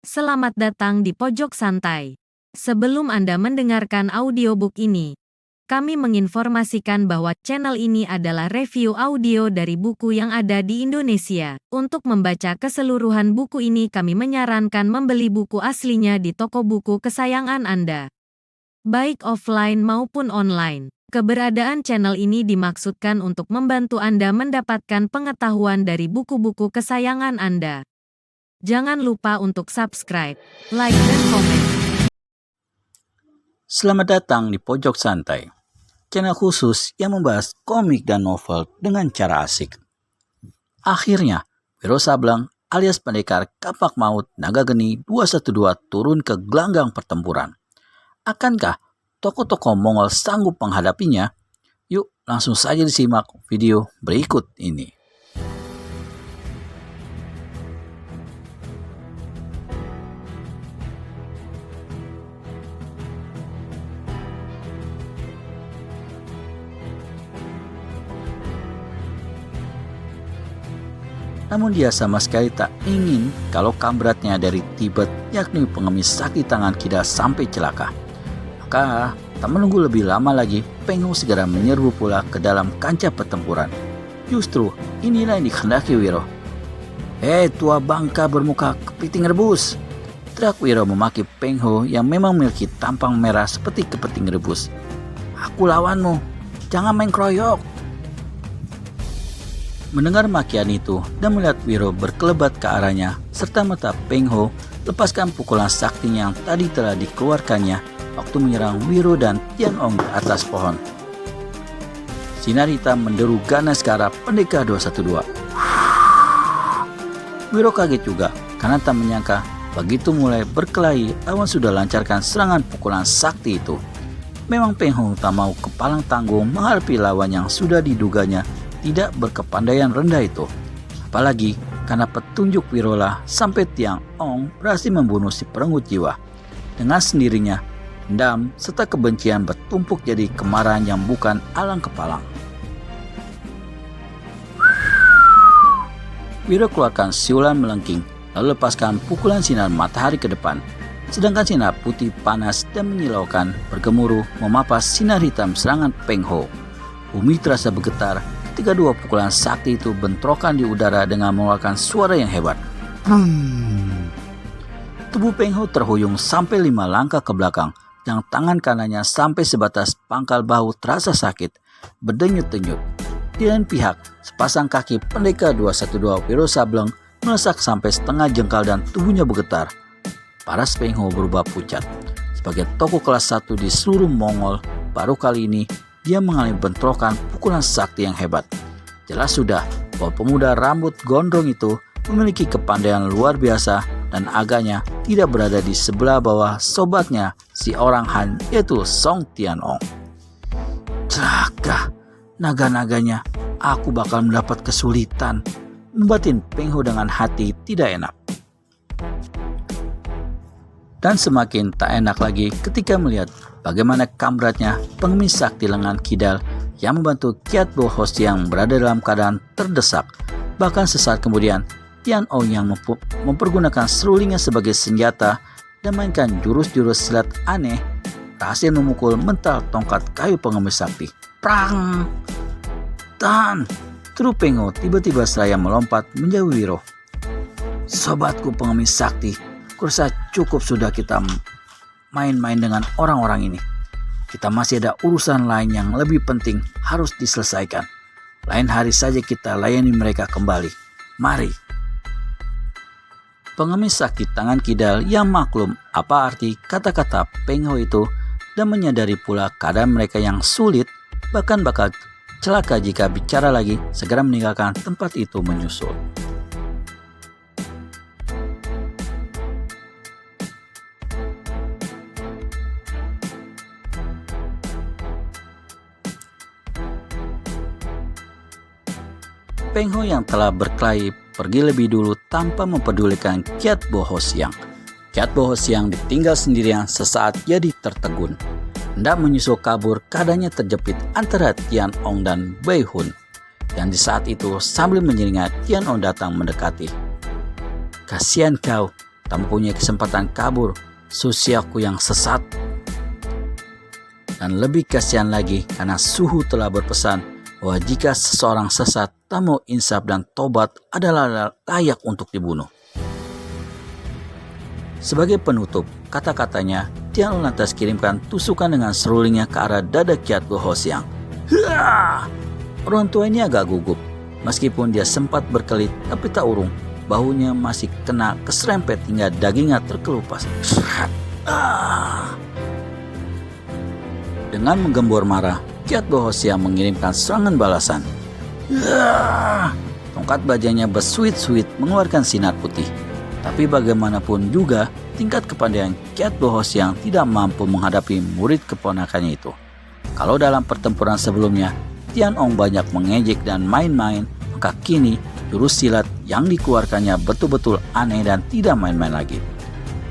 Selamat datang di Pojok Santai. Sebelum Anda mendengarkan audiobook ini, kami menginformasikan bahwa channel ini adalah review audio dari buku yang ada di Indonesia. Untuk membaca keseluruhan buku ini, kami menyarankan membeli buku aslinya di toko buku kesayangan Anda, baik offline maupun online. Keberadaan channel ini dimaksudkan untuk membantu Anda mendapatkan pengetahuan dari buku-buku kesayangan Anda. Jangan lupa untuk subscribe, like, dan komen. Selamat datang di Pojok Santai, channel khusus yang membahas komik dan novel dengan cara asik. Akhirnya, Wiro Sableng alias pendekar kapak maut naga geni 212 turun ke gelanggang pertempuran. Akankah tokoh-tokoh Mongol sanggup menghadapinya? Yuk langsung saja disimak video berikut ini. Namun dia sama sekali tak ingin kalau kamratnya dari Tibet, yakni pengemis sakti tangan Kida, sampai celaka. Maka tak menunggu lebih lama lagi, Peng Ho segera menyerbu pula ke dalam kancah pertempuran. Justru inilah yang dikehendaki Wiro. "Hei tua bangka bermuka kepiting rebus!" teriak Wiro memaki Peng Ho yang memang memiliki tampang merah seperti kepiting rebus. "Aku lawanmu, jangan main kroyok!" Mendengar makian itu dan melihat Wiro berkelebat ke arahnya, serta mata Peng Ho lepaskan pukulan saktinya yang tadi telah dikeluarkannya waktu menyerang Wiro dan Tian Ong di atas pohon. Sinar hitam menderu ganas ke arah pendekar 212. Wiro kaget juga karena tak menyangka begitu mulai berkelahi, lawan sudah lancarkan serangan pukulan sakti itu. Memang Peng Ho tak mau kepalang tanggung menghadapi lawan yang sudah diduganya tidak berkepandaian rendah itu. Apalagi karena petunjuk Wirola sampai Tian Ong berhasil membunuh si perenggut jiwa. Dengan sendirinya, dendam serta kebencian bertumpuk jadi kemarahan yang bukan alang kepalang. Wiro keluarkan siulan melengking, lalu lepaskan pukulan sinar matahari ke depan. Sedangkan sinar putih panas dan menyilaukan bergemuruh memapas sinar hitam serangan Peng Ho. Bumi terasa bergetar ketika dua pukulan sakti itu bentrokan di udara dengan mengeluarkan suara yang hebat. Tubuh Peng Ho terhuyung sampai 5 langkah ke belakang, dan tangan kanannya sampai sebatas pangkal bahu terasa sakit, berdenyut-denyut. Di lain pihak, sepasang kaki pendekar 212 Wiro Sableng melesak sampai setengah jengkal dan tubuhnya bergetar. Paras Peng Ho berubah pucat. Sebagai tokoh kelas 1 di seluruh Mongol, baru kali ini dia mengalami bentrokan pukulan sakti yang hebat. Jelas sudah bahwa pemuda rambut gondrong itu memiliki kepandaian luar biasa dan agaknya tidak berada di sebelah bawah sobatnya si orang Han, yaitu Song Tianong. Celaka, naga-naganya, aku bakal mendapat kesulitan, membatin Peng Ho dengan hati tidak enak. Dan semakin tak enak lagi ketika melihat bagaimana kamratnya pengemis sakti lengan kidal yang membantu Kiat Bo Hosiang berada dalam keadaan terdesak. Bahkan sesaat kemudian, Tian Ong yang mempergunakan serulingnya sebagai senjata dan mainkan jurus-jurus silat aneh berhasil memukul mental tongkat kayu pengemis sakti. Prang! Dan Tru Peng Ho tiba-tiba seraya melompat menjauhi Wiro. "Sobatku pengemis sakti, kurasa cukup sudah kita main-main dengan orang-orang ini. Kita masih ada urusan lain yang lebih penting harus diselesaikan. Lain hari saja kita layani mereka kembali. Mari." Pengemis sakti tangan kidal yang maklum apa arti kata-kata Peng Ho itu dan menyadari pula keadaan mereka yang sulit, bahkan bakal celaka jika bicara lagi, segera meninggalkan tempat itu menyusul. Peng Ho yang telah berkelahi pergi lebih dulu tanpa mempedulikan Kiat Bo Hosiang. Kiat Bo Hosiang ditinggal sendirian sesaat jadi tertegun. Hendak menyusul kabur, keadaannya terjepit antara Tian Ong dan Wei Hun. Dan di saat itu sambil menyeringat, Tian Ong datang mendekati. "Kasihan kau, tak mempunyai kesempatan kabur Susiokku yang sesat. Dan lebih kasihan lagi karena Suhu telah berpesan bahwa jika seseorang sesat, tak mau insaf dan tobat adalah layak untuk dibunuh. Sebagai penutup, kata-katanya, Tianlong lantas kirimkan tusukan dengan serulingnya ke arah dada Kiat Bo Hosiang. Hah! Orang tua ini agak gugup. Meskipun dia sempat berkelit, tapi tak urung. Bahunya masih kena keserempet hingga dagingnya terkelupas. Dengan menggembor marah, Kiat Bo Hosiang mengirimkan serangan balasan. Tongkat bajanya bersuit-suit mengeluarkan sinar putih. Tapi bagaimanapun juga, tingkat kepandaian Kiat Bo Hosiang tidak mampu menghadapi murid keponakannya itu. Kalau dalam pertempuran sebelumnya, Tianong banyak mengejek dan main-main, maka kini jurus silat yang dikeluarkannya betul-betul aneh dan tidak main-main lagi.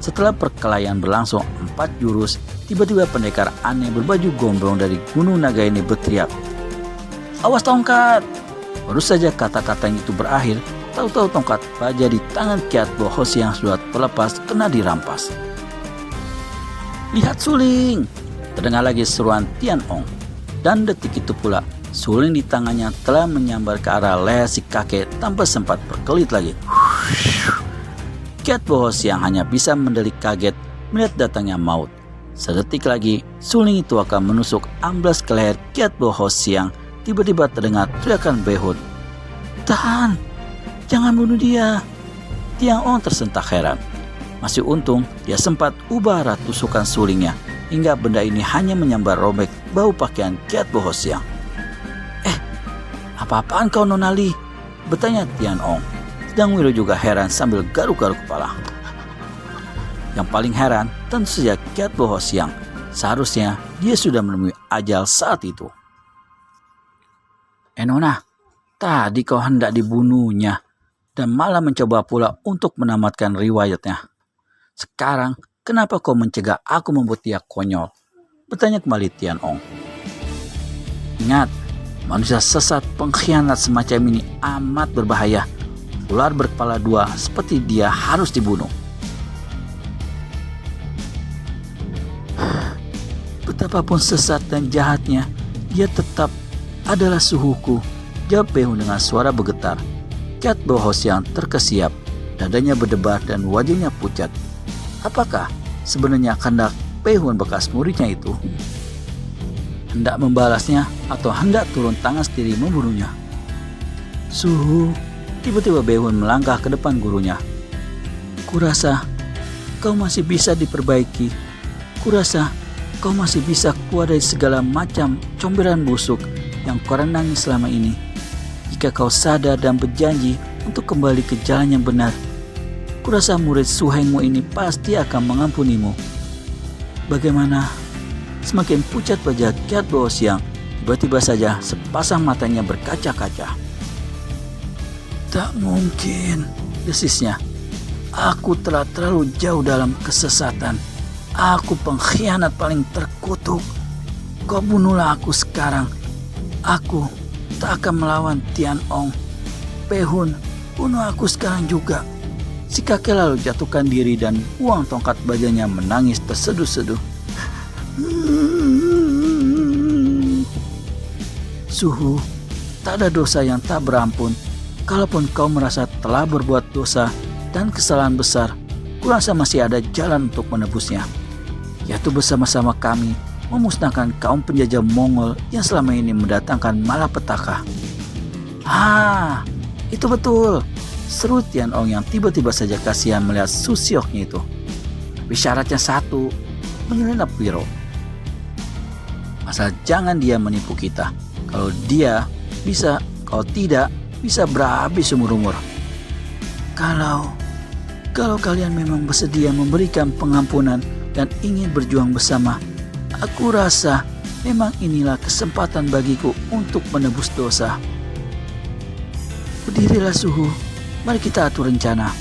Setelah perkelahian berlangsung 4 jurus, tiba-tiba pendekar aneh berbaju gombrong dari Gunung Naga ini berteriak, "Awas tongkat!" Baru saja kata-katanya itu berakhir, tahu-tahu tongkat baja di tangan Kiat Bo Hosiang sudah terlepas kena dirampas. "Lihat suling!" Terdengar lagi seruan Tianong. Dan detik itu pula, suling di tangannya telah menyambar ke arah leher si kakek tanpa sempat berkelit lagi. Kiat Bo Hosiang hanya bisa mendelik kaget melihat datangnya maut. Sedetik lagi, suling itu akan menusuk amblas ke leher Kiat Bo Hosiang. Tiba-tiba terdengar teriakan Behun. "Tahan! Jangan bunuh dia!" Tianong tersentak heran. Masih untung dia sempat ubah arah tusukan sulingnya, hingga benda ini hanya menyambar robek bau pakaian Kiat Bo Hosiang. "Apa-apaan kau Nona Li?" bertanya Tianong. Sedang Wiro juga heran sambil garuk-garuk kepala. Yang paling heran tentu saja Kiat Bo Hosiang. Seharusnya dia sudah menemui ajal saat itu. "Nona, tadi kau hendak dibunuhnya dan malah mencoba pula untuk menamatkan riwayatnya. Sekarang kenapa kau mencegah aku membuat dia konyol?" bertanya kembali Tianong. "Ingat, manusia sesat pengkhianat semacam ini amat berbahaya. Ular berkepala dua seperti dia harus dibunuh." "Betapapun sesat dan jahatnya, dia tetap adalah suhuku," jawab Behun dengan suara bergetar. Kiat Bo Hosiang terkesiap, dadanya berdebar dan wajahnya pucat. Apakah sebenarnya kehendak Behun bekas muridnya itu? Hendak membalasnya atau hendak turun tangan sendiri membunuhnya? "Suhu," tiba-tiba Behun melangkah ke depan gurunya. "Kurasa kau masih bisa diperbaiki. Kurasa kau masih bisa keluar dari segala macam comberan busuk yang kau renangi selama ini. Jika kau sadar dan berjanji untuk kembali ke jalan yang benar, kurasa murid suhengmu ini pasti akan mengampunimu." Bagaimana? Semakin pucat wajah Kiat Bo Hosiang, tiba-tiba saja sepasang matanya berkaca-kaca. "Tak mungkin," desisnya. "Aku telah terlalu jauh dalam kesesatan. Aku pengkhianat paling terkutuk. Kau bunuhlah aku sekarang. Aku tak akan melawan Tianong. Behun, bunuh aku sekarang juga." Si kakek lalu jatuhkan diri dan buang tongkat bajanya menangis terseduh-seduh. "Suhu, tak ada dosa yang tak berampun. Kalaupun kau merasa telah berbuat dosa dan kesalahan besar, kurasa masih ada jalan untuk menebusnya, yaitu bersama-sama kami memusnahkan kaum penjajah Mongol yang selama ini mendatangkan malapetaka." "Ah, itu betul," seru Tianong yang tiba-tiba saja kasihan melihat Susioknya itu. "Tapi syaratnya satu," menyelinap Wiro. "Asal jangan dia menipu kita. Kalau dia bisa, kalau tidak, bisa berhabis umur-umur. Kalau kalian memang bersedia memberikan pengampunan dan ingin berjuang bersama, aku rasa memang inilah kesempatan bagiku untuk menebus dosa. Berdirilah Suhu, mari kita atur rencana,"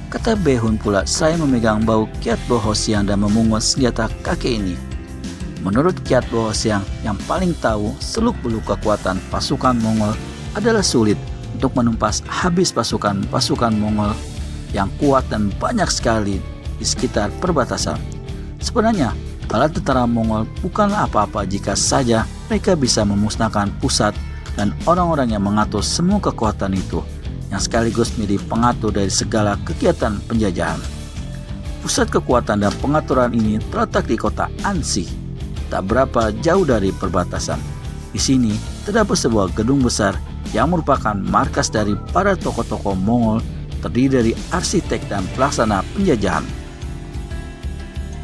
kata Behun pula saya memegang bau Kiat Bo Hosiang dan memungut senjata kakek ini. Menurut Kiat Bo Hosiang yang paling tahu seluk-beluk kekuatan pasukan Mongol adalah sulit untuk menumpas habis pasukan Mongol yang kuat dan banyak sekali di sekitar perbatasan. Sebenarnya, bala tentara Mongol bukanlah apa-apa jika saja mereka bisa memusnahkan pusat dan orang-orang yang mengatur semua kekuatan itu, yang sekaligus menjadi pengatur dari segala kegiatan penjajahan. Pusat kekuatan dan pengaturan ini terletak di kota Ansi, tak berapa jauh dari perbatasan. Di sini terdapat sebuah gedung besar yang merupakan markas dari para tokoh-tokoh Mongol, terdiri dari arsitek dan pelaksana penjajahan.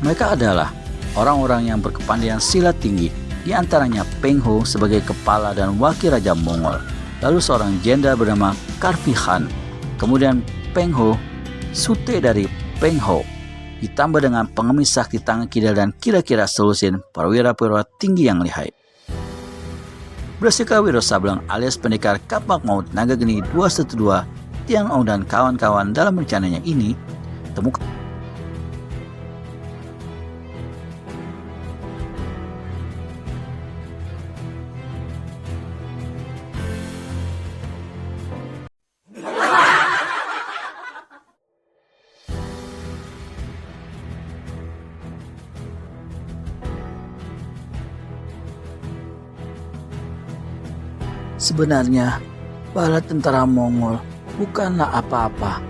Mereka adalah orang-orang yang berkepandaian silat tinggi, di antaranya Peng Ho sebagai kepala dan wakil raja Mongol, lalu seorang jenderal bernama Karfi Khan, kemudian Peng Ho, sute dari Peng Ho, ditambah dengan pengemis sakti tangan kidal dan kira-kira selusin perwira-perwira tinggi yang lihai. Bersika Wiro Sableng alias pendekar kapak maut naga geni 212, Tian Ong dan kawan-kawan dalam rencananya ini temukan sebenarnya bala tentara Mongol bukanlah apa-apa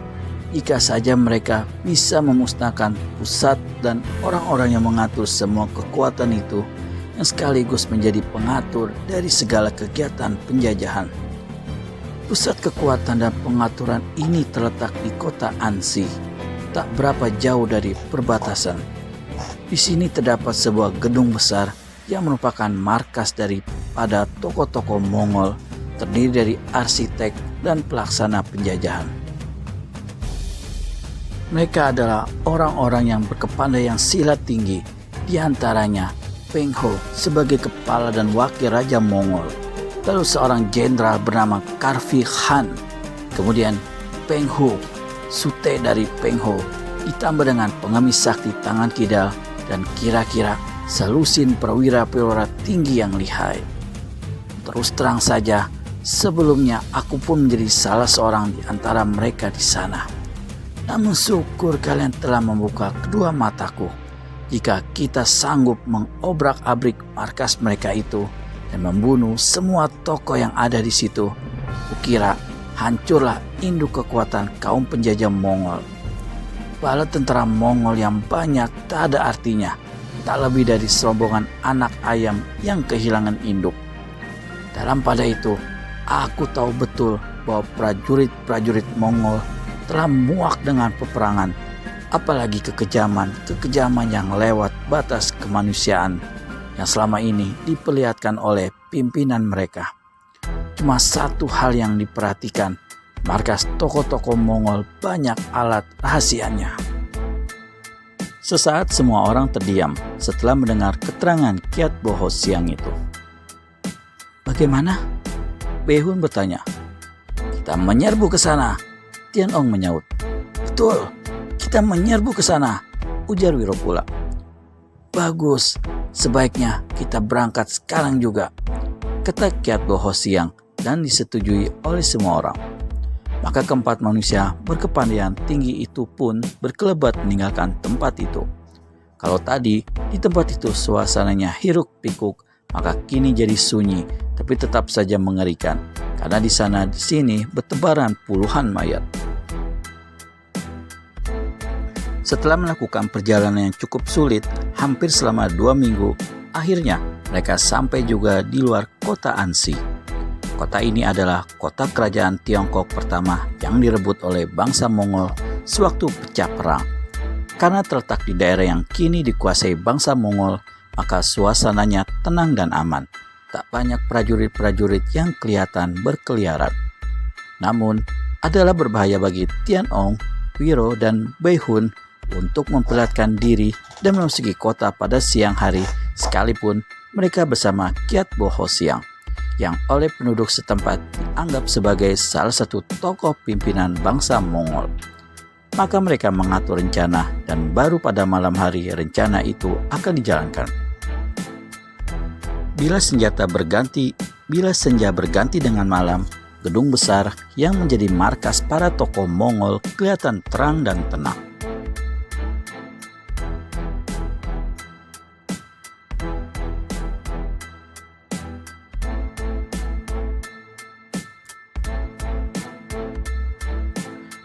jika saja mereka bisa memusnahkan pusat dan orang-orang yang mengatur semua kekuatan itu, yang sekaligus menjadi pengatur dari segala kegiatan penjajahan. Pusat kekuatan dan pengaturan ini terletak di kota Ansi, tak berapa jauh dari perbatasan. Di sini terdapat sebuah gedung besar yang merupakan markas daripada tokoh-tokoh Mongol, terdiri dari arsitek dan pelaksana penjajahan. Mereka adalah orang-orang yang berkepandaian silat tinggi, di antaranya Peng Ho sebagai kepala dan wakil raja Mongol, lalu seorang jenderal bernama Karfi Khan, kemudian Peng Ho, sute dari Peng Ho, ditambah dengan pengemis sakti tangan kidal dan kira-kira selusin perwira-perwira tinggi yang lihai. Terus terang saja, sebelumnya aku pun menjadi salah seorang di antara mereka di sana. Namun syukur kalian telah membuka kedua mataku. Jika kita sanggup mengobrak-abrik markas mereka itu dan membunuh semua tokoh yang ada di situ, kukira hancurlah induk kekuatan kaum penjajah Mongol. Bala tentara Mongol yang banyak tak ada artinya, tak lebih dari serombongan anak ayam yang kehilangan induk. Dalam pada itu, aku tahu betul bahwa prajurit-prajurit Mongol telah muak dengan peperangan, apalagi kekejaman yang lewat batas kemanusiaan yang selama ini diperlihatkan oleh pimpinan mereka. Cuma satu hal yang diperhatikan, markas tokoh-tokoh Mongol banyak alat rahasianya. Sesaat semua orang terdiam setelah mendengar keterangan Kiat Boho siang itu. Bagaimana? Behun bertanya. Kita menyerbu ke sana, Tian Ong menyaut. Betul, kita menyerbu ke sana, ujar Wiro pula. Bagus, sebaiknya kita berangkat sekarang juga, kata Kiat Boho siang dan disetujui oleh semua orang. Maka keempat manusia berkepandaian tinggi itu pun berkelebat meninggalkan tempat itu. Kalau tadi di tempat itu suasananya hiruk pikuk, maka kini jadi sunyi, tapi tetap saja mengerikan, karena di sana di sini bertebaran puluhan mayat. Setelah melakukan perjalanan yang cukup sulit, hampir selama 2 minggu, akhirnya mereka sampai juga di luar kota Ansi. Kota ini adalah kota kerajaan Tiongkok pertama yang direbut oleh bangsa Mongol sewaktu pecah perang. Karena terletak di daerah yang kini dikuasai bangsa Mongol, maka suasananya tenang dan aman. Tak banyak prajurit-prajurit yang kelihatan berkeliaran. Namun, adalah berbahaya bagi Tian Ong, Wiro, dan Behun untuk memperlihatkan diri dan memasuki kota pada siang hari, sekalipun mereka bersama Kiat Boho siang, yang oleh penduduk setempat dianggap sebagai salah satu tokoh pimpinan bangsa Mongol. Maka mereka mengatur rencana dan baru pada malam hari rencana itu akan dijalankan. Bila senja berganti dengan malam, gedung besar yang menjadi markas para tokoh Mongol kelihatan terang dan tenang.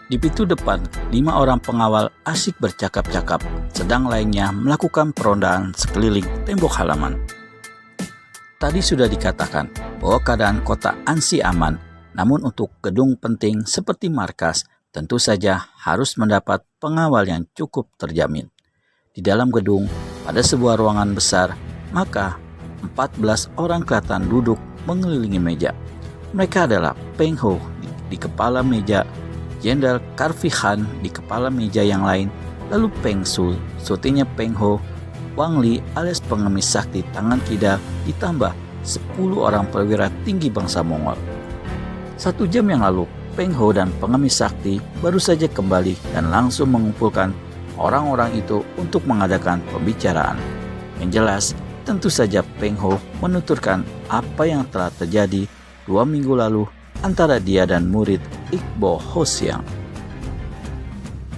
Di pintu depan, 5 orang pengawal asyik bercakap-cakap, sedang lainnya melakukan perondaan sekeliling tembok halaman. Tadi sudah dikatakan bahwa keadaan kota Ansi aman, namun untuk gedung penting seperti markas tentu saja harus mendapat pengawal yang cukup terjamin. Di dalam gedung, pada sebuah ruangan besar, maka 14 orang kelihatan duduk mengelilingi meja. Mereka adalah Peng Ho di kepala meja, Jenderal Karfi Khan di kepala meja yang lain, lalu Peng Sul, sotinya Peng Ho, Wang Li alias pengemis sakti tangan kidal, ditambah 10 orang perwira tinggi bangsa Mongol. 1 jam yang lalu, Peng Ho dan pengemis sakti baru saja kembali dan langsung mengumpulkan orang-orang itu untuk mengadakan pembicaraan. Yang jelas, tentu saja Peng Ho menuturkan apa yang telah terjadi 2 minggu lalu antara dia dan murid Iqbo Hosiang.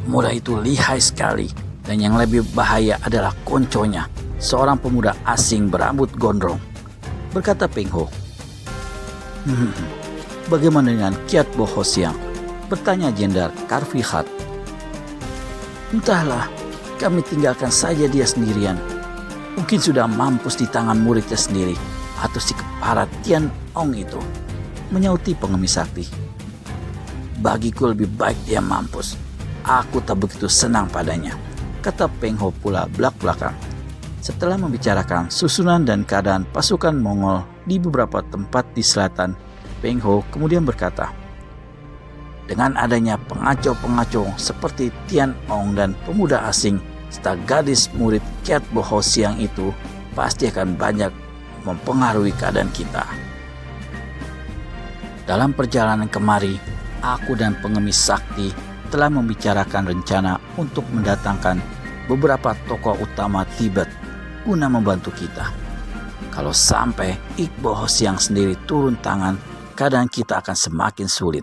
Pemuda itu lihai sekali, dan yang lebih bahaya adalah konconya, seorang pemuda asing berambut gondrong, berkata Peng Ho. Bagaimana dengan Kiat Bo Hosiang? Bertanya Jenderal Karfi Khan. Entahlah, kami tinggalkan saja dia sendirian. Mungkin sudah mampus di tangan muridnya sendiri, atau si kepala Tian Ong itu, menyauti pengemis sakti. Bagiku lebih baik dia mampus. Aku tak begitu senang padanya, kata Peng Ho pula belak-belakan. Setelah membicarakan susunan dan keadaan pasukan Mongol di beberapa tempat di selatan, Peng Ho kemudian berkata, dengan adanya pengacau-pengacau seperti Tian Ong dan pemuda asing serta gadis murid Kiat Bo Hosiang itu pasti akan banyak mempengaruhi keadaan kita. Dalam perjalanan kemari, aku dan pengemis sakti telah membicarakan rencana untuk mendatangkan beberapa tokoh utama Tibet guna membantu kita. Kalau sampai Iqbo Hosiang sendiri turun tangan, keadaan kita akan semakin sulit.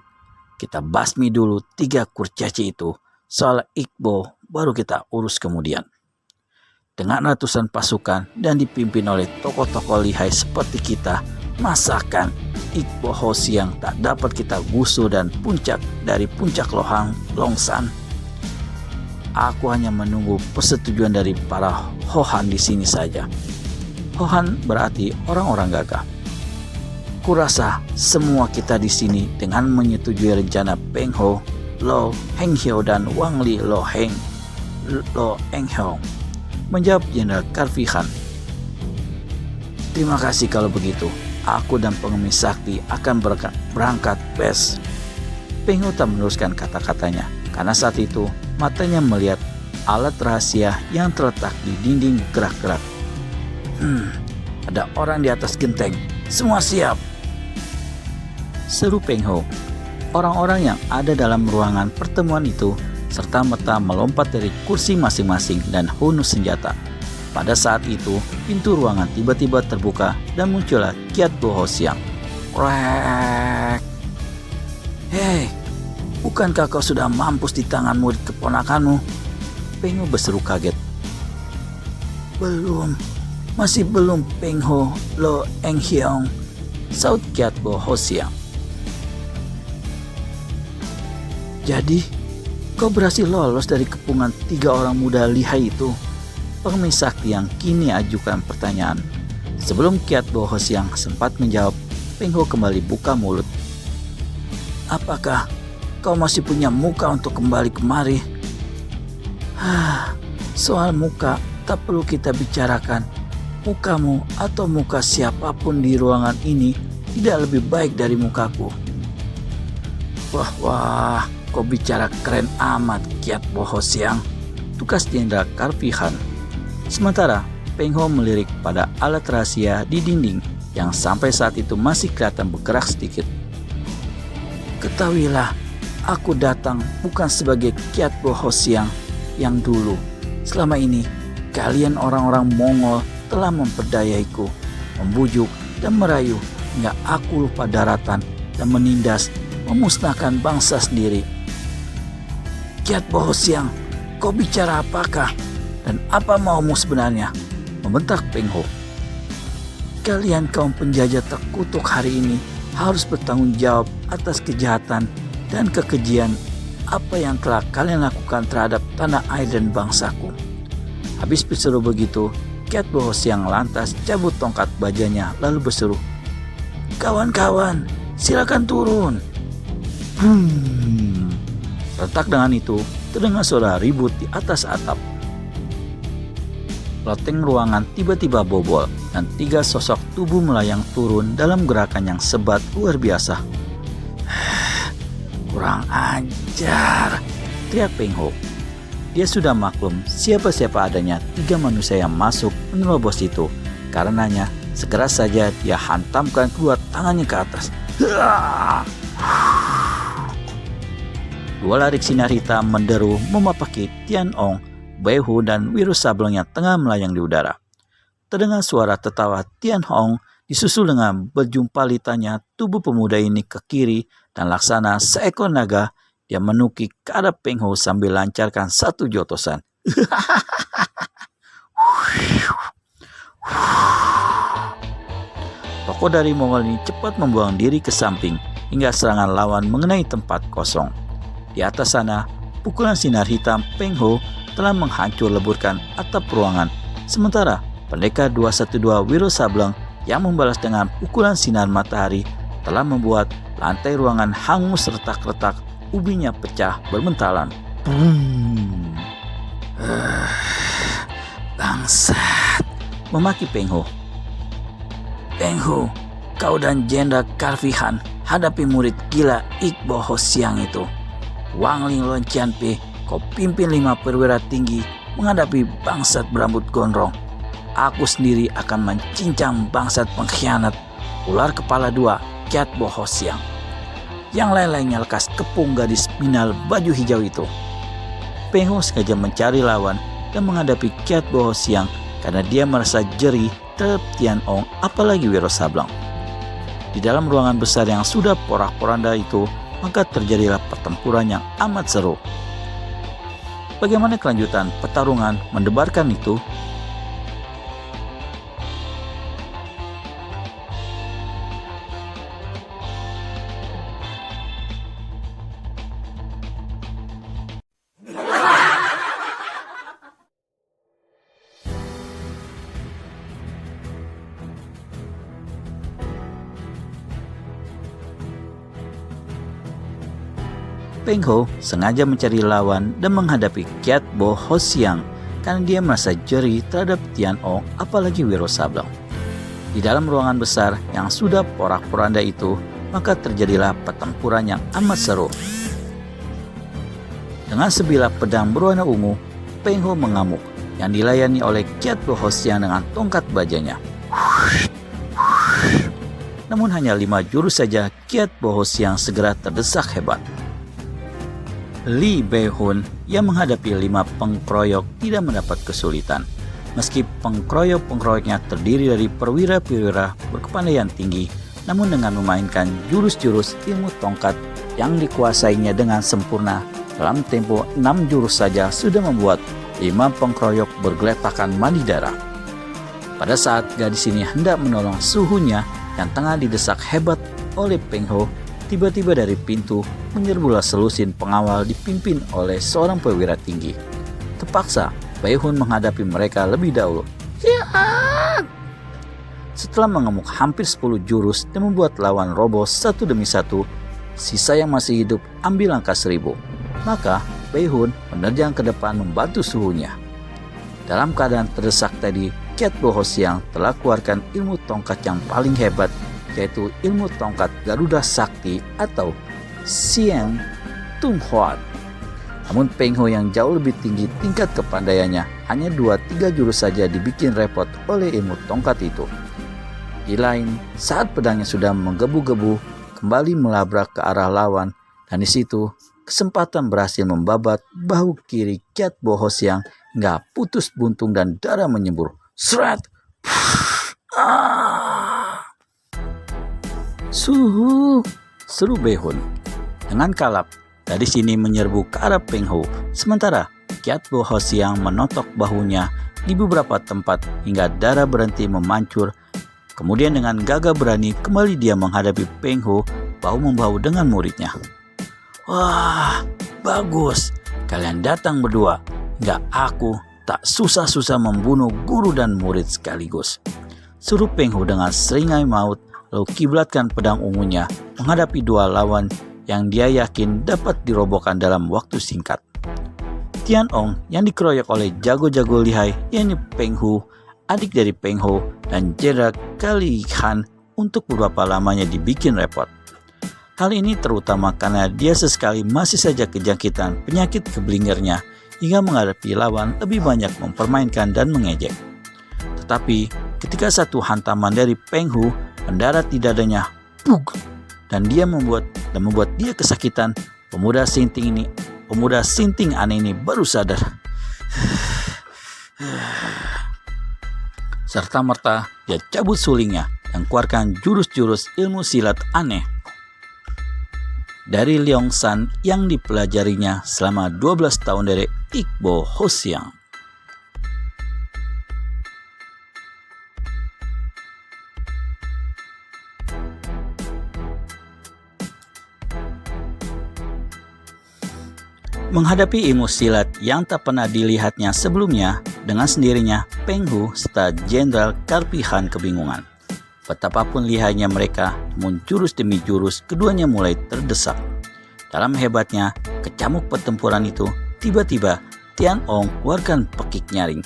Kita basmi dulu 3 kurcaci itu, soal Iqbo baru kita urus kemudian. Dengan ratusan pasukan dan dipimpin oleh tokoh-tokoh lihai seperti kita, masakan Iqbo Hosiang tak dapat kita gusur dan puncak dari puncak Longsan. Aku hanya menunggu persetujuan dari para Hohan di sini saja. Hohan berarti orang-orang gagah. Kurasa semua kita di sini dengan menyetujui rencana Peng Ho, Lo Henghyo dan Wang Li Lo Henghyo, menjawab Jenderal Karfi Khan. Terima kasih kalau begitu. Aku dan pengemis sakti akan berangkat bes. Peng Ho tak meneruskan kata-katanya karena saat itu matanya melihat alat rahasia yang terletak di dinding gerak-gerak. Ada orang di atas genteng. Semua siap, seru Peng Ho. Orang-orang yang ada dalam ruangan pertemuan itu serta-merta melompat dari kursi masing-masing dan hunus senjata. Pada saat itu, pintu ruangan tiba-tiba terbuka dan muncullah Kiat Bo Hosiang. Krek. Hei, bukankah kau sudah mampus di tangan murid keponakanmu? Peng Ho berseru kaget. Belum, masih belum Peng Ho Lo Enghyong, saut Kiat Bo Hosiang. Jadi, kau berhasil lolos dari kepungan 3 orang muda lihai itu? Pengemis sakti yang kini ajukan pertanyaan. Sebelum Kiat Bo Hosiang sempat menjawab, Peng Ho kembali buka mulut. Apakah kau masih punya muka untuk kembali kemari? Soal muka tak perlu kita bicarakan. Mukamu atau muka siapapun di ruangan ini tidak lebih baik dari mukaku. Wah, kau bicara keren amat Kiat Bo Hosiang, tukas Jenderal Karfi Khan. Sementara Peng Ho melirik pada alat rahasia di dinding yang sampai saat itu masih kelihatan bergerak sedikit. Ketahuilah, aku datang bukan sebagai Kiat Bo Hosiang yang dulu. Selama ini, kalian orang-orang Mongol telah memperdayaiku, membujuk dan merayu hingga aku lupa daratan dan menindas, memusnahkan bangsa sendiri. Kiat Bo Siang, kau bicara apakah? Dan apa maumu sebenarnya? Membentak Peng Ho. Kalian kaum penjajah terkutuk hari ini harus bertanggung jawab atas kejahatan dan kekejian apa yang telah kalian lakukan terhadap tanah air dan bangsaku. Habis berseru begitu, Kiat Bo Siang lantas cabut tongkat bajanya lalu berseru, "Kawan-kawan, silakan turun." Serentak dengan itu, terdengar suara ribut di atas atap. Loteng ruangan tiba-tiba bobol dan 3 sosok tubuh melayang turun dalam gerakan yang sebat luar biasa. "Kurang ajar," teriak Peng Ho. Dia sudah maklum siapa-siapa adanya 3 manusia yang masuk menerobos itu. Karenanya segera saja dia hantamkan kedua tangannya ke atas. 2 larik sinar hitam menderu memapaki Tian Ong, Bai Hu dan Wiro Sableng yang tengah melayang di udara. Terdengar suara tertawa Tian Ong disusul dengan berjumpalitanya tubuh pemuda ini ke kiri dan laksana seekor naga dia menukik ke arah Peng Ho sambil lancarkan satu jotosan. Tokoh dari Mongol ini cepat membuang diri ke samping hingga serangan lawan mengenai tempat kosong. Di atas sana, pukulan sinar hitam Peng Ho telah menghancur leburkan atap ruangan. Sementara pendekar 212 Wiro Sableng yang membalas dengan pukulan sinar matahari telah membuat lantai ruangan hangus retak-retak, ubinya pecah bermentalan. Bangsat, memaki Peng Ho. Peng Ho, kau dan Jenderal Karfihan hadapi murid gila Iqbo Ho Siang itu. Wang Ling Lon Cianpe, kau pimpin 5 perwira tinggi menghadapi bangsat berambut gondrong. Aku sendiri akan mencincang bangsat pengkhianat ular kepala 2 Kiat Bo Ho Siang. Yang lain-lainnya lekas kepung gadis minal baju hijau itu. Peng Ho sengaja mencari lawan dan menghadapi Kiat Bo Ho Siang karena dia merasa jeri terhadap Tian Ong apalagi Wiro Sableng. Di dalam ruangan besar yang sudah porak-poranda itu, maka terjadilah pertempuran yang amat seru. Bagaimana kelanjutan pertarungan mendebarkan itu? Peng Ho sengaja mencari lawan dan menghadapi Kiat Bo Ho Siang karena dia merasa jeri terhadap Tian Ong apalagi Wiro Sableng. Di dalam ruangan besar yang sudah porak-poranda itu, maka terjadilah pertempuran yang amat seru. Dengan sebilah pedang berwarna ungu, Peng Ho mengamuk yang dilayani oleh Kiat Bo Ho Siang dengan tongkat bajanya. Namun hanya 5 jurus saja Kiat Bo Ho Siang segera terdesak hebat. Li Bei Hun yang menghadapi 5 pengkroyok tidak mendapat kesulitan. Meski pengkroyok-pengkroyoknya terdiri dari perwira-perwira berkepandaian tinggi, namun dengan memainkan jurus-jurus ilmu tongkat yang dikuasainya dengan sempurna, dalam tempo 6 jurus saja sudah membuat 5 pengkroyok bergeletakan mandi darah. Pada saat gadis ini hendak menolong suhunya yang tengah didesak hebat oleh Peng Ho, tiba-tiba dari pintu menyerbulah selusin pengawal dipimpin oleh seorang perwira tinggi. Terpaksa Bai Hun menghadapi mereka lebih dahulu. Setelah mengemuk hampir 10 jurus dan membuat lawan roboh satu demi satu, sisa yang masih hidup ambil langkah 1000. Maka Bai Hun menerjang ke depan membantu suhunya. Dalam keadaan terdesak tadi, Kiat Bo Ho Siang telah keluarkan ilmu tongkat yang paling hebat, yaitu ilmu tongkat Garuda Sakti atau Siang Tung Huat. Namun Peng Ho yang jauh lebih tinggi tingkat kepandaiannya, hanya 2-3 jurus saja dibikin repot oleh ilmu tongkat itu. Di lain, saat pedangnya sudah menggebu-gebu, kembali melabrak ke arah lawan, dan di situ kesempatan berhasil membabat bahu kiri Kiat Bo Ho Siang hingga putus buntung dan darah menyembur. Seret! Suhu, seru Behun. Dengan kalap, gadis ini menyerbu ke arah Peng Ho, sementara Kiat Bo Ho Siang menotok bahunya di beberapa tempat hingga darah berhenti memancur. Kemudian dengan gagah berani kembali dia menghadapi Peng Ho bahu-membahu dengan muridnya. Wah, bagus. Kalian datang berdua. Hingga aku tak susah-susah membunuh guru dan murid sekaligus. Suruh Peng Ho dengan seringai maut, lalu kiblatkan pedang ungunya menghadapi dua lawan yang dia yakin dapat dirobohkan dalam waktu singkat. Tian Ong yang dikeroyok oleh jago-jago lihai yakni Peng Hu, adik dari Peng Ho, dan Jenderal Kali Han untuk beberapa lamanya dibikin repot. Hal ini terutama karena dia sesekali masih saja kejangkitan penyakit kebelingernya hingga menghadapi lawan lebih banyak mempermainkan dan mengejek. Tetapi ketika satu hantaman dari Peng Hu mendarat di dadanya, pug, dan membuat dia kesakitan, pemuda sinting aneh ini baru sadar. Serta merta dia cabut sulingnya dan keluarkan jurus-jurus ilmu silat aneh dari Leong San yang dipelajarinya selama 12 tahun dari Ik Bo Ho Siang. Menghadapi ilmu silat yang tak pernah dilihatnya sebelumnya, dengan sendirinya Peng Hu serta Jenderal Karpi Han kebingungan. Betapapun lihainya mereka, namun jurus demi jurus keduanya mulai terdesak. Dalam hebatnya kecamuk pertempuran itu, tiba-tiba Tian Ong keluarkan pekik nyaring.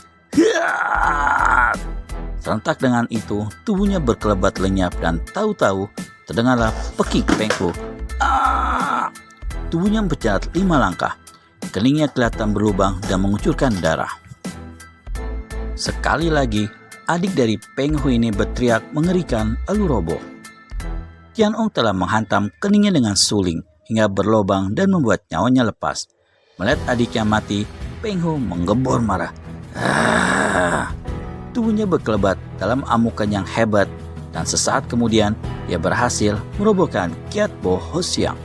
Serentak dengan itu, tubuhnya berkelebat lenyap dan tahu-tahu terdengarlah pekik Peng Hu. Tubuhnya berjalan 5 langkah. Keningnya kelihatan berlubang dan mengucurkan darah. Sekali lagi, adik dari Peng Hu ini berteriak mengerikan lalu roboh. Tian Ong telah menghantam keningnya dengan suling hingga berlubang dan membuat nyawanya lepas. Melihat adiknya mati, Peng Hu menggembor marah. Tubuhnya berkelebat dalam amukan yang hebat dan sesaat kemudian ia berhasil merobohkan Kiat Bo Ho Siang.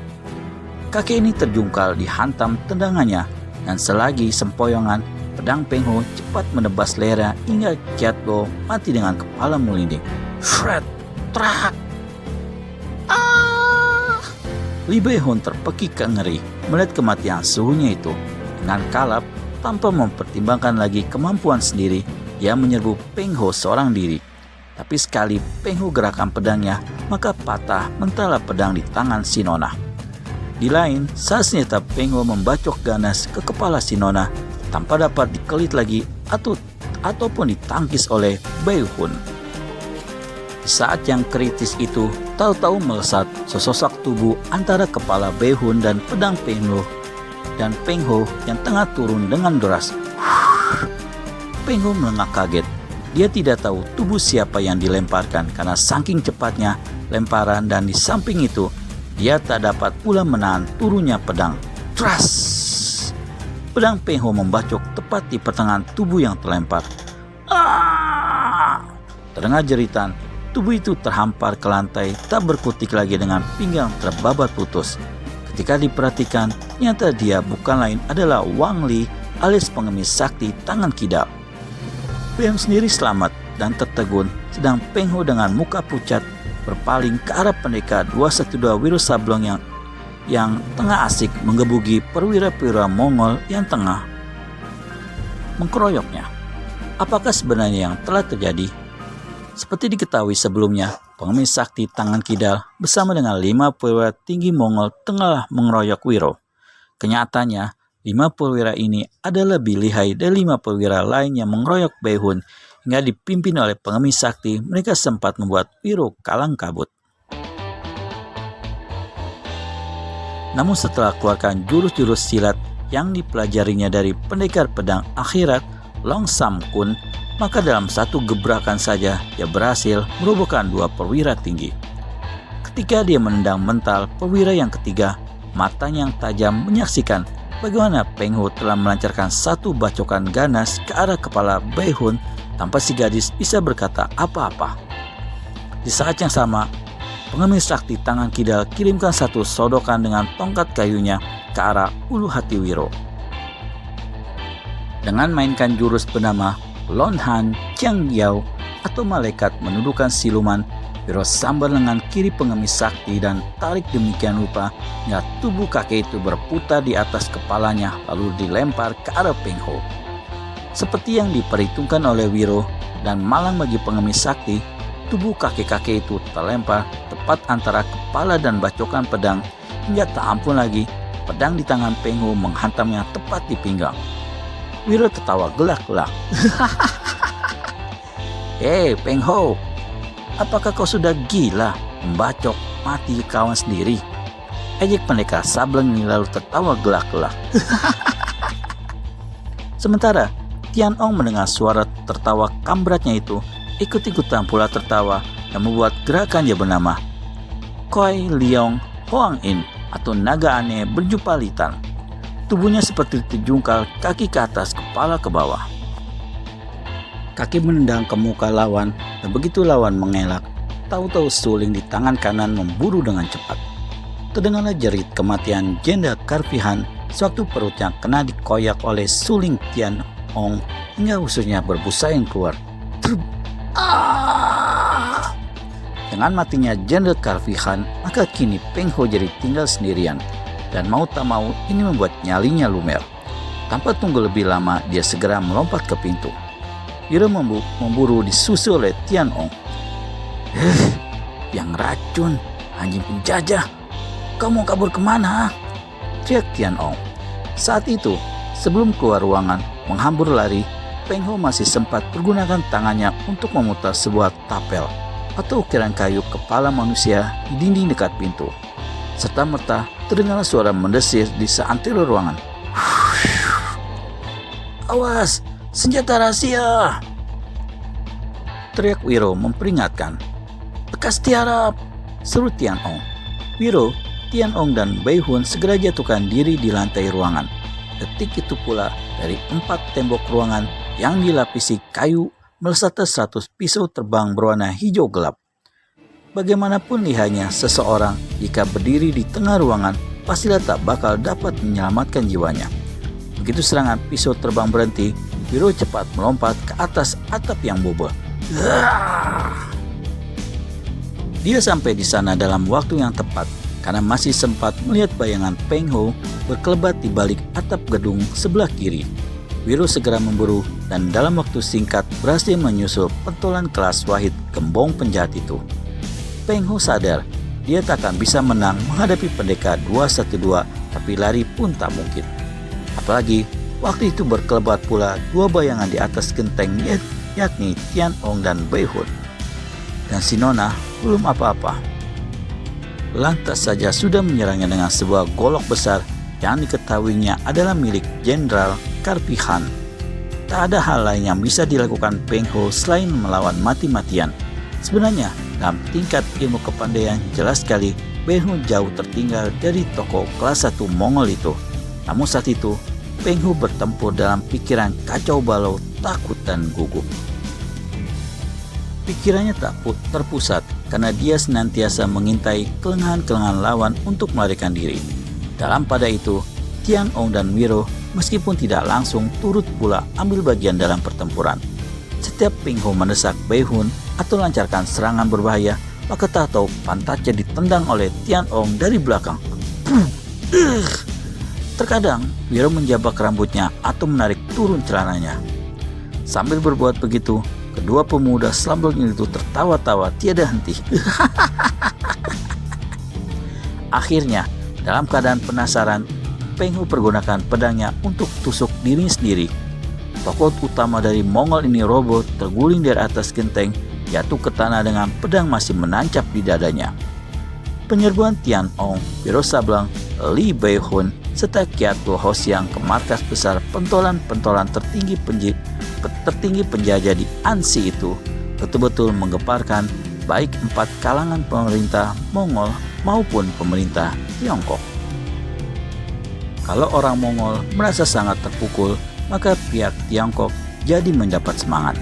Kakek ini terjungkal dihantam tendangannya dan selagi sempoyongan, pedang Peng Hu cepat menebas lehernya hingga Kiat Bo mati dengan kepala melinding. Shred, trak. Li Bei Hun terpekik ngeri melihat kematian suhunya itu. Dengan kalap, tanpa mempertimbangkan lagi kemampuan sendiri, dia menyerbu Peng Hu seorang diri. Tapi sekali Peng Hu gerakkan pedangnya, maka patah mentala pedang di tangan si nona. Di lain, saat senjata Peng Hu membacok ganas ke kepala si nona tanpa dapat dikelit lagi ataupun ditangkis oleh Bei Hun. Di saat yang kritis itu, tahu-tahu melesat sesosok tubuh antara kepala Bei Hun dan pedang Peng Hu yang tengah turun dengan deras. Peng Hu melengak kaget. Dia tidak tahu tubuh siapa yang dilemparkan karena saking cepatnya lemparan, dan di samping itu dia tak dapat pula menahan turunnya pedang. Tras! Pedang Peng Hu membacok tepat di pertengahan tubuh yang terlempar. Terdengar jeritan, tubuh itu terhampar ke lantai, tak berkutik lagi dengan pinggang terbabat putus. Ketika diperhatikan, nyata dia bukan lain adalah Wang Li alias pengemis sakti tangan kidal. PM sendiri selamat dan tertegun, sedang Peng Hu dengan muka pucat berpaling ke arah pendekar 212 Wiro Sablong yang tengah asik menggebuki perwira-perwira Mongol yang tengah mengkeroyoknya. Apakah sebenarnya yang telah terjadi? Seperti diketahui sebelumnya, pengemis sakti tangan kidal bersama dengan 5 perwira tinggi Mongol tengah mengeroyok Wiro. Kenyataannya, 5 perwira ini adalah lebih lihai dari 5 perwira lain yang mengeroyok Bei Hun. Hingga dipimpin oleh pengemis sakti, mereka sempat membuat Wiro kalang kabut. Namun setelah keluarkan jurus-jurus silat yang dipelajarinya dari pendekar pedang akhirat Long Sam Kun, maka dalam satu gebrakan saja dia berhasil merobohkan 2 perwira tinggi. Ketika dia menendang mental perwira yang ketiga, matanya yang tajam menyaksikan bagaimana Peng Hu telah melancarkan satu bacokan ganas ke arah kepala Bei Hun tanpa si gadis bisa berkata apa-apa. Di saat yang sama, pengemis sakti tangan kidal kirimkan satu sodokan dengan tongkat kayunya ke arah ulu hati Wiro. Dengan mainkan jurus bernama Lon Han Chiang Yao atau malaikat menuduhkan siluman, Wiro sambar lengan kiri pengemis sakti dan tarik demikian rupa hingga tubuh kakek itu berputar di atas kepalanya lalu dilempar ke arah Peng Ho. Seperti yang diperhitungkan oleh Wiro dan malang bagi pengemis sakti, tubuh kakek-kakek itu terlempar tepat antara kepala dan bacokan pedang hingga tak ampun lagi pedang di tangan Peng Ho menghantamnya tepat di pinggang. Wiro tertawa gelak-gelak. Hei Peng Ho, apakah kau sudah gila membacok mati kawan sendiri? Ejek pendekar sableng ini lalu tertawa gelak-gelak. Sementara Tian Ong mendengar suara tertawa kamratnya itu, ikut-ikutan pula tertawa dan membuat gerakan dia bernama Koi Leong Hoang In atau naga aneh berjumpa litan. Tubuhnya seperti terjungkal, kaki ke atas, kepala ke bawah. Kaki menendang ke muka lawan, dan begitu lawan mengelak, tahu-tahu suling di tangan kanan memburu dengan cepat. Terdengarlah jerit kematian Jenda Karfihan sewaktu perutnya kena dikoyak oleh suling Tian Ong hingga ususnya berbusain keluar. Dengan matinya Jenda Karfihan, maka kini Peng Ho jadi tinggal sendirian. Dan mau tak mau ini membuat nyalinya lumer. Tanpa tunggu lebih lama, dia segera melompat ke pintu. Wiro memburu disusul oleh Tian Ong. Yang racun, anjing penjajah. Kau mau kabur kemana? Teriak Tian Ong. Saat itu, sebelum keluar ruangan, menghambur lari, Peng Ho masih sempat pergunakan tangannya untuk memutar sebuah tapel atau ukiran kayu kepala manusia di dinding dekat pintu. Serta merta terdengar suara mendesir di seantero ruangan. Awas, senjata rahasia! Teriak Wiro memperingatkan. Bekas tiarap! Seru Tian Ong. Wiro, Tian Ong dan Bai Hun segera jatuhkan diri di lantai ruangan. Detik itu pula dari 4 tembok ruangan yang dilapisi kayu melesat 100 pisau terbang berwarna hijau gelap. Bagaimanapun lihainya seseorang jika berdiri di tengah ruangan, pastilah tak bakal dapat menyelamatkan jiwanya. Begitu serangan pisau terbang berhenti, Wiro cepat melompat ke atas atap yang bobol. Dia sampai di sana dalam waktu yang tepat karena masih sempat melihat bayangan Peng Ho berkelebat di balik atap gedung sebelah kiri. Wiro segera memburu dan dalam waktu singkat berhasil menyusul pentolan kelas wahid gembong penjahat itu. Peng Ho sadar dia tak akan bisa menang menghadapi pendekar 212, tapi lari pun tak mungkin. Apalagi waktu itu berkelebat pula 2 bayangan di atas genteng, yakni Tian Ong dan Bai Hun. Dan si Nona belum apa-apa. Lantas saja sudah menyerangnya dengan sebuah golok besar yang diketahuinya adalah milik Jenderal Karfihan. Tak ada hal lain yang bisa dilakukan Peng Ho selain melawan mati-matian. Sebenarnya dalam tingkat ilmu kepandaian jelas sekali Bai Hun jauh tertinggal dari tokoh kelas 1 Mongol itu. Namun saat itu Peng Ho bertempur dalam pikiran kacau balau, takut dan gugup. Pikirannya tak terpusat karena dia senantiasa mengintai kelengahan-kelengahan lawan untuk melarikan diri. Dalam pada itu, Tian Ong dan Wiro meskipun tidak langsung turut pula ambil bagian dalam pertempuran. Setiap Peng Ho mendesak Bai Hun atau lancarkan serangan berbahaya, maka tak tahu pantatnya ditendang oleh Tian Ong dari belakang. Terkadang Wiro menjabak rambutnya atau menarik turun celananya. Sambil berbuat begitu, kedua pemuda slumlord itu tertawa-tawa tiada henti. Akhirnya, dalam keadaan penasaran, Peng Ho pergunakan pedangnya untuk tusuk dirinya sendiri. Tokoh utama dari Mongol ini roboh terguling dari atas genteng, jatuh ke tanah dengan pedang masih menancap di dadanya. Penyerbuan Tian Ong, Wiro Sableng, Li Bai Hun, serta Kiat Bo Hosiang ke markas besar pentolan-pentolan tertinggi penjajah di Ansi itu betul-betul menggeparkan baik 4 kalangan pemerintah Mongol maupun pemerintah Tiongkok. Kalau orang Mongol merasa sangat terpukul, maka pihak Tiongkok jadi mendapat semangat.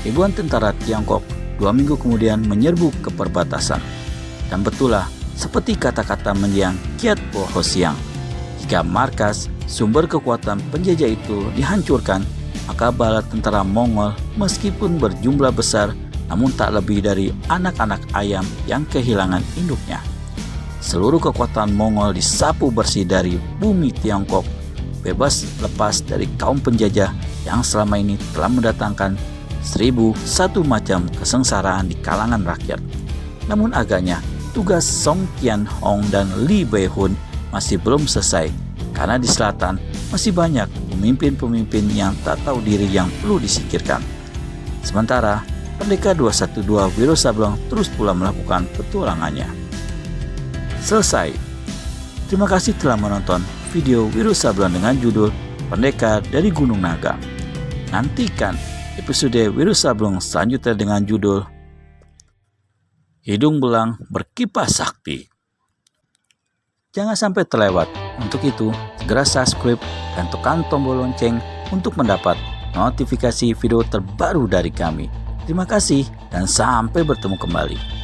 Ribuan tentara Tiongkok 2 minggu kemudian menyerbu ke perbatasan. Dan betullah, seperti kata-kata mendiang Kiat Po Hosiang, jika markas sumber kekuatan penjajah itu dihancurkan, maka bala tentara Mongol meskipun berjumlah besar, namun tak lebih dari anak-anak ayam yang kehilangan induknya. Seluruh kekuatan Mongol disapu bersih dari bumi Tiongkok, bebas lepas dari kaum penjajah yang selama ini telah mendatangkan 1001 macam kesengsaraan di kalangan rakyat. Namun agaknya tugas Song Qianhong dan Li Beihun masih belum selesai, karena di selatan masih banyak pemimpin-pemimpin yang tak tahu diri yang perlu disingkirkan. Sementara Pendekar 212 Wiro Sableng terus pula melakukan petualangannya. Selesai. Terima kasih telah menonton video Wiro Sableng dengan judul Pendekar dari Gunung Naga. Nantikan episode Wiro Sableng selanjutnya dengan judul Hidung Belang Berkipas Sakti. Jangan sampai terlewat. Untuk itu, segera subscribe dan tekan tombol lonceng untuk mendapat notifikasi video terbaru dari kami. Terima kasih dan sampai bertemu kembali.